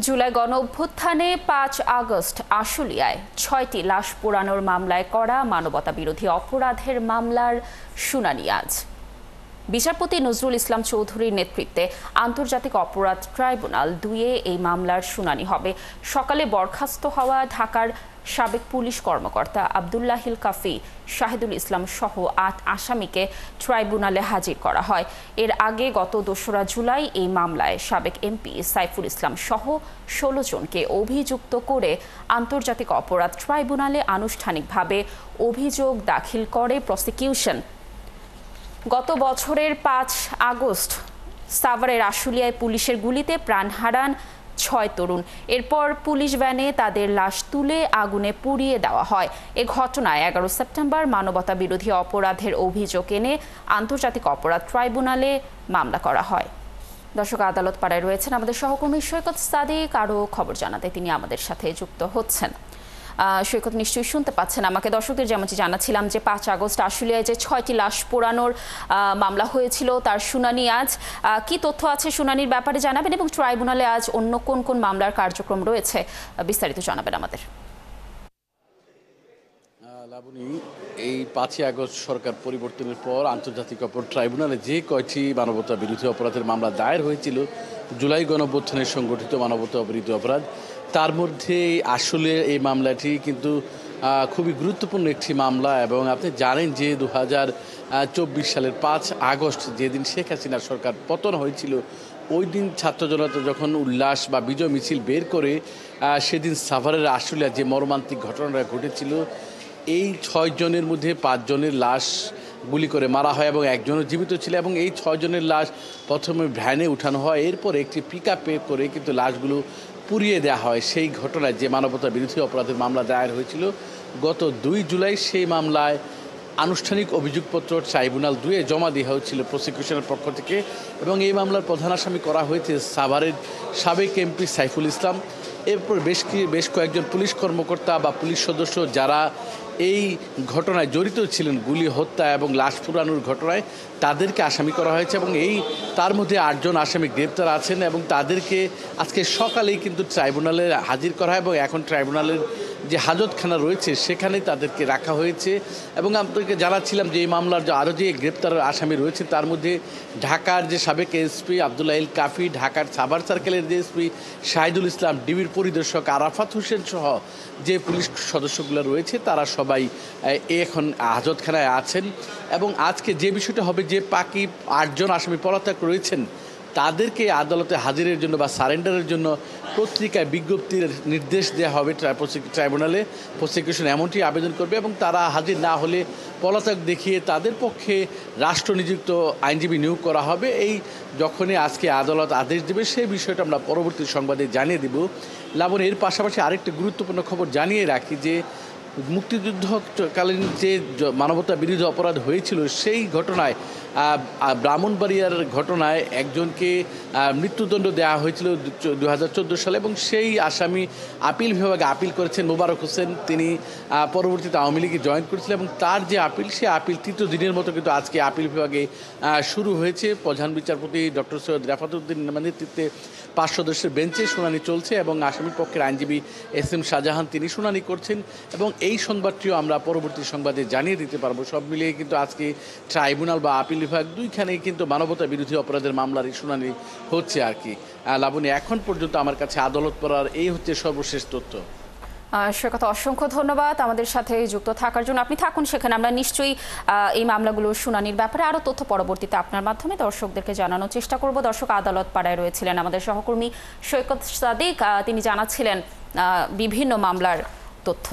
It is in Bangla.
জুলাই গণঅভ্যুত্থানে ৫ আগস্ট আশুলিয়ায় ৬টি লাশ পোড়ানোর মামলায় করা মানবতাবিরোধী অপরাধের মামলার শুনানি আজ। বিচারপতি নজরুল ইসলাম চৌধুরীর নেতৃত্বে আন্তর্জাতিক অপরাধ ট্রাইব্যুনাল ২-এ এই মামলার শুনানি হবে। সকালে বরখাস্ত হওয়া ঢাকার সাবেক পুলিশ কর্মকর্তা আব্দুল্লাহিল কাফি, শাহিদুল ইসলাম সহ ৮ আসামিকে ট্রাইব্যুনালে হাজির করা হয়। এর আগে গত ২রা জুলাই এই মামলায় সাবেক এমপি সাইফুল ইসলাম সহ ১৬ জনকে অভিযুক্ত করে আন্তর্জাতিক অপরাধ ট্রাইব্যুনালে আনুষ্ঠানিকভাবে অভিযোগ দাখিল করে প্রসিকিউশন। গত বছরের ৫ আগস্ট সাভারের আশুলিয়ায় পুলিশের গুলিতে প্রাণ হারান ৬ তরুণ। এরপর পুলিশ ভ্যানে তাদের লাশ তুলে আগুনে পুড়িয়ে দেওয়া হয়। এ ঘটনায় ১১ সেপ্টেম্বর মানবতাবিরোধী অপরাধের অভিযোগ এনে আন্তর্জাতিক অপরাধ ট্রাইব্যুনালে মামলা করা হয়। দর্শক, আদালত পাড়ায় রয়েছেন আমাদের সহকর্মী সৈকত সাদিক। আরও খবর জানাতে তিনি আমাদের সাথে যুক্ত হচ্ছেন। সৈকত, নিশ্চয়ই শুনতে পাচ্ছেন আমাকে। দর্শকদের যেমনটি জানাচ্ছিলাম যে ৫ আগস্ট আশুলিয়ায় যে ৬টি লাশ পোড়ানোর মামলা হয়েছিল তার শুনানি আজ। কি তথ্য আছে শুনানির ব্যাপারে জানাবেন, এবং ট্রাইব্যুনালে আজ অন্য কোন কোন মামলার কার্যক্রম রয়েছে বিস্তারিত জানাবেন আমাদের। লাবণী, এই ৫ই আগস্ট সরকার পরিবর্তনের পর আন্তর্জাতিক অপরাধ ট্রাইব্যুনালে যে কয়টি মানবতা বিরোধী অপরাধের মামলা দায়ের হয়েছিল জুলাই গণঅভ্যুত্থানে সংগঠিত মানবতা বিরোধী অপরাধ, তার মধ্যে আসলে এই মামলাটি কিন্তু খুবই গুরুত্বপূর্ণ একটি মামলা। এবং আপনি জানেন যে ২০২৪ সালের ৫ আগস্ট যেদিন শেখ হাসিনার সরকার পতন হয়েছিল, ওই দিন ছাত্র জনতা যখন উল্লাস বা বিজয় মিছিল বের করে সেদিন সাভারের আশুলিয়া যে মর্মান্তিক ঘটনাটা ঘটেছিল, এই ৬ জনের মধ্যে ৫ জনের লাশ গুলি করে মারা হয় এবং একজনও জীবিত ছিল। এবং এই ৬ জনের লাশ প্রথমে ভ্যানে উঠানো হয়, এরপর একটি পিকআপে করে কিন্তু লাশগুলো পুড়িয়ে দেওয়া হয়। সেই ঘটনায় যে মানবতা বিরোধী অপরাধের মামলা দায়ের হয়েছিল গত ২ জুলাই, সেই মামলায় আনুষ্ঠানিক অভিযোগপত্র ট্রাইব্যুনাল ২-এ জমা দেওয়া হয়েছিল প্রসিকিউশনের পক্ষ থেকে। এবং এই মামলার প্রধান আসামি করা হয়েছে সাভারের সাবেক এমপি সাইফুল ইসলাম। এরপর বেশ কয়েকজন পুলিশ কর্মকর্তা বা পুলিশ সদস্য যারা এই ঘটনায় জড়িত ছিলেন, গুলি হত্যা এবং লাশ পুরানোর ঘটনায়, তাদেরকে আসামি করা হয়েছে। এবং তার মধ্যে ৮ জন আসামি গ্রেপ্তার আছেন এবং তাদেরকে আজকে সকালেই কিন্তু ট্রাইব্যুনালে হাজির করা হয়। এবং এখন ট্রাইব্যুনালের যে হাজতখানা রয়েছে সেখানেই তাদেরকে রাখা হয়েছে। এবং আপনাদেরকে জানাচ্ছিলাম যে এই মামলার আরও যে গ্রেপ্তার আসামি রয়েছে তার মধ্যে ঢাকার যে সাবেক এসপি আব্দুল্লাহিল কাফি, ঢাকার সাভার সার্কেলের যে এসপি শাহিদুল ইসলাম, ডিবির পরিদর্শক আরাফাত হোসেন সহ যে পুলিশ সদস্যগুলো রয়েছে তারা সবাই এখন হাজতখানায় আছেন। এবং আজকে যে বিষয়টা হবে যে বাকি ৮ জন আসামি পলাতক রয়েছেন তাদেরকে আদালতে হাজিরের জন্য বা সারেন্ডারের জন্য পত্রিকায় বিজ্ঞপ্তির নির্দেশ দেওয়া হবে ট্রাইব্যুনালে। প্রসিকিউশন এমনটি আবেদন করবে এবং তারা হাজির না হলে পলাতক দেখিয়ে তাদের পক্ষে রাষ্ট্রনিযুক্ত আইনজীবী নিয়োগ করা হবে। এই যখনই আজকে আদালত আদেশ দেবে সেই বিষয়টা আমরা পরবর্তী সংবাদে জানিয়ে দেব। লাবণ, এর পাশাপাশি আরেকটি গুরুত্বপূর্ণ খবর জানিয়ে রাখি যে মুক্তিযুদ্ধকালীন যে মানবতা বিরোধী অপরাধ হয়েছিল সেই ঘটনায় ব্রাহ্মণবাড়িয়ার ঘটনায় একজনকে মৃত্যুদণ্ড দেওয়া হয়েছিল ২০১৪ সালে। এবং সেই আসামি আপিল বিভাগে আপিল করেছেন মোবারক হোসেন। তিনি পরবর্তীতে আওয়ামী লীগে জয়েন করেছিলেন এবং তার যে আপিল, সে আপিল ৩য় দিনের মতো কিন্তু আজকে আপিল বিভাগে শুরু হয়েছে। প্রধান বিচারপতি ডক্টর সৈয়দ রেফাতুদ্দিন নেতৃত্বে ৫ সদস্যের বেঞ্চে শুনানি চলছে এবং আসামির পক্ষের আইনজীবী এস.এম. শাহজাহান তিনি শুনানি করছেন। এবং এই সংবাদটিও আমরা পরবর্তী সংবাদে জানিয়ে দিতে পারবো। সব মিলিয়ে কিন্তু আজকে ট্রাইব্যুনাল বা আপিল বিভাগ দুইখানেই কিন্তু মানবতা বিরোধী অপরাধের মামলার শুনানি হচ্ছে আর কি। লাবণী, এখন পর্যন্ত আমার কাছে আদালত পড়ার এই হচ্ছে সর্বশেষ তথ্য। সৈকত, অসংখ্য ধন্যবাদ আমাদের সাথে যুক্ত থাকার জন্য। আপনি থাকুন সেখানে, আমরা নিশ্চয়ই এই মামলাগুলোর শুনানির ব্যাপারে আরও তথ্য পরবর্তীতে আপনার মাধ্যমে দর্শকদেরকে জানানোর চেষ্টা করব। দর্শক, আদালত পাড়ায় রয়েছিলেন আমাদের সহকর্মী সৈকত সাদিক। তিনি জানাচ্ছিলেন বিভিন্ন মামলার তথ্য।